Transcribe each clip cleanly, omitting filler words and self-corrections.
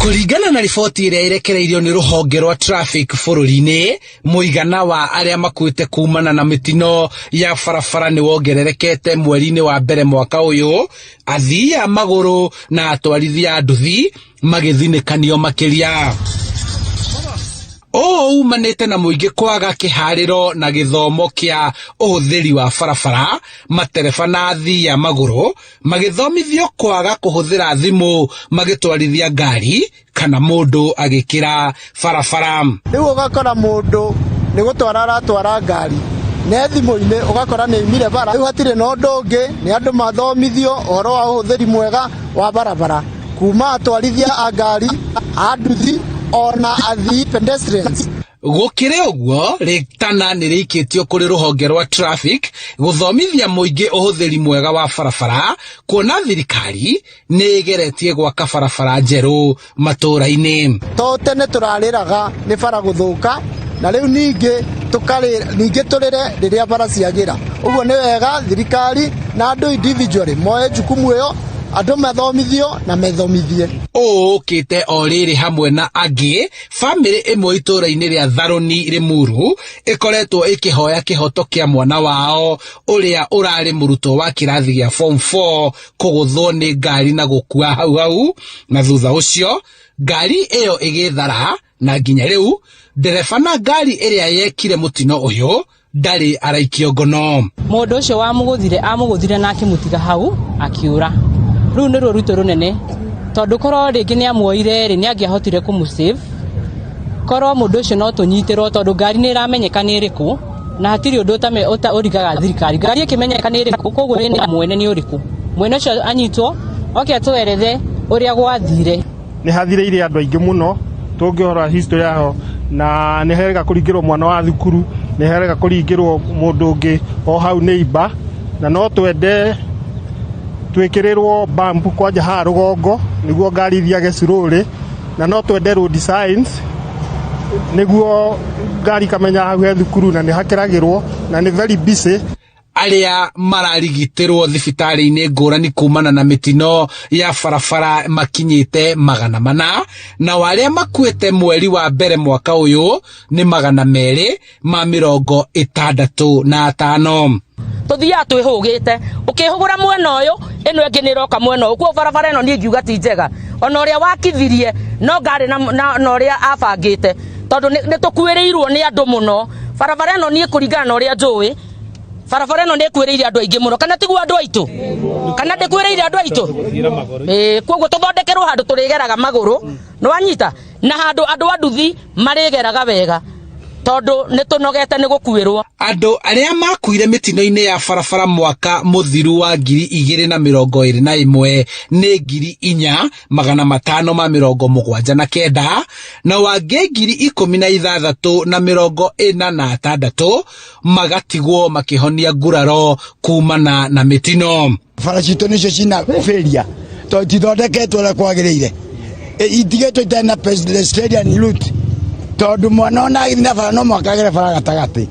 Kũringana na riboti ĩrĩa ĩrekereirio nĩ rũhonge rwa traffic bũrũri-inĩ, mũigana wa arĩa makuĩte kumana na mĩtino ya barabara nĩ wongererekete mweri-inĩ wa mbere mwaka ũyũ, athii a magũrũ na atwarithia a nduthi magĩthinĩkanio makĩria. Umanĩte na mũingĩ kwaga kĩharĩro na gĩthomo kĩa ũhũthĩri wa barabara, matereba na athii a magũrũ magĩthomithio kwaga kũhũthĩra thimũ magĩtwarithia ngari kana mũndũ agĩkĩra barabara. Rĩu ũgakora mũndũ nĩ gũtwara aratwara ngari ne thimũ-inĩ, ũgakora nĩ imire bara. Rĩu hatirĩ na ũndũ ũngĩ, nĩ andũ mathomithio ũhoro wa ũhũthĩri mwega wa barabara, kuma atwarithia a ngari, a nduthi ona athii pedestrians. Gũkĩrĩ ũguo, rĩtana nĩ rĩikĩtio kũrĩ rũhonge rwa traffic gũthomithia mũingĩ ũhũthĩri mwega wa barabara, kuona thirikari nĩ ĩgeretie gwaka barabara njerũ matũũra-inĩ. To tene tũrarĩraga nĩ bara gũthũka, na rĩu ningĩ tũrĩre rĩrĩa bara ciagĩra. Ũguo nĩ wega thirikari na andũ individually moe jukumu ĩyo, andũ mathomithio na methomithie. Ũkĩte o rĩrĩ hamwe na angĩ, bamĩrĩ ĩmwe itũũra-inĩ rĩa Tharoni Rĩmuru ĩkoretwo ĩkĩhoya kĩhoto kĩa mwana wao ũrĩa ũrarĩ mũrutwo wa kĩrathi gĩa form 4 kũgũthwo nĩ ngari na gũkua hau, na thutha ũcio ngari ĩyo ĩgĩthara, na nginya rĩu ndereba na ngari ĩrĩa yekire mũtino ũyũ ndarĩ araikio ngono. Mũndũ ũcio amũgũthire na akĩmũtiga hau akĩũra. Rĩu nĩ rũrutwo rũnene, tondũ korwo rĩngĩ nĩ amuoire nĩ angĩahotire kũmũsave. Korwo mũndũ ũcio no tũnyitĩrwo, tondũ ngari nĩ ĩramenyeka nĩ ĩrĩkũ, na hatirĩ ũndũ ũrigaga thirikari. Ngari ĩkĩmenyeka nĩ ĩrĩkũ, koguo nĩ mwene nĩ ũrĩkũ. Mwene ũcio anyitwo, oke atũerethe ũrĩa gwathire. Nĩ hathirĩire andũ aingĩ mũno, tũngĩhora history yaho, na nĩ herega kũringĩrwo mwana wa thukuru, nĩ herega kũringĩrwo mũndũ ũngĩ o hau neighbor, na no twende twĩkĩrĩrwo bump kwanja haha rũgongo nĩguo ngari ithiage slowly, na no twende road signs nĩguo ngari kamenya hau he thukuru na nĩ hakĩragĩrwo na nĩ very busy. Arĩa mararigitĩrwo thibitarĩ-inĩ ngũrani kumana na mĩtino ya barabara makinyĩte 400, na arĩa makuĩte mweri wa mbere mwaka ũyũ nĩ 265. Tuthiaga twĩhũgĩte, ũkĩhũgũra mwena ũyũ, ĩno ĩngĩ nĩ ĩroka mwena ũyũ, kuo barabara ĩno niĩ ngiuga ti njega. Ona ũrĩa wakithirie no ngari na ũrĩa abangĩte, tondũ nĩ tũkuĩrĩirwo nĩ andũ mũno. Barabara ĩno niĩ kũringana na ũrĩa njũĩ, barabara ĩno nĩ ĩkuĩrĩire andũ aingĩ mũno, kana tiguo andũ aitũ, kana ndĩkuĩrĩire andũ aitũ. Koguo tũthondekerwo handũ tũrĩgeraga magũrũ, nĩwanyita, na handũ andũ a nduthi marĩgeraga wega, tondũ nĩ tũnogete nĩ gũkuĩrwo. Andũ arĩa makuire mĩtino-inĩ ya barabara mwaka mũthiru wa 2021 nĩ 4,579, na wangĩ 16,046 magatigwo makĩhonia nguraro kumana na mĩtino. Bara citũ nĩcio cina failure, tondũ tithondeketwo ũrĩa kwagĩrĩire, itigĩtwo itarĩ na pedestrian route, tondũ mwana ona agĩthiĩ na bara no mwakagere bara gatagatĩ,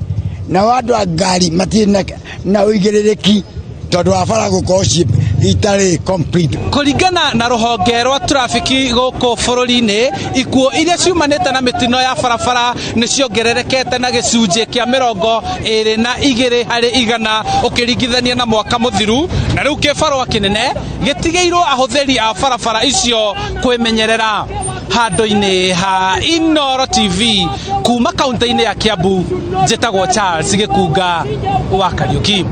na andũ a ngari matirĩ na ũigĩrĩrĩki tondũ wa bara gũkorwo itarĩ complete. Kũringana na rũhonge rwa traffic gũkũ bũrũri-inĩ, ikuũ iria ciumanĩte na mĩtino ya barabara nĩ ciongererekete na gĩcunjĩ kĩa 22% ũkĩringithania na mwaka mũthiru, na rĩu kĩbarũa kĩnene gĩtigĩirwo ahũthĩri a barabara icio kwĩmenyerera. Handũ-inĩ ha Inooro TV kuma kaunti-inĩ ya Kiambu, njĩtagwo Charles Gĩkunga wa Kariuki.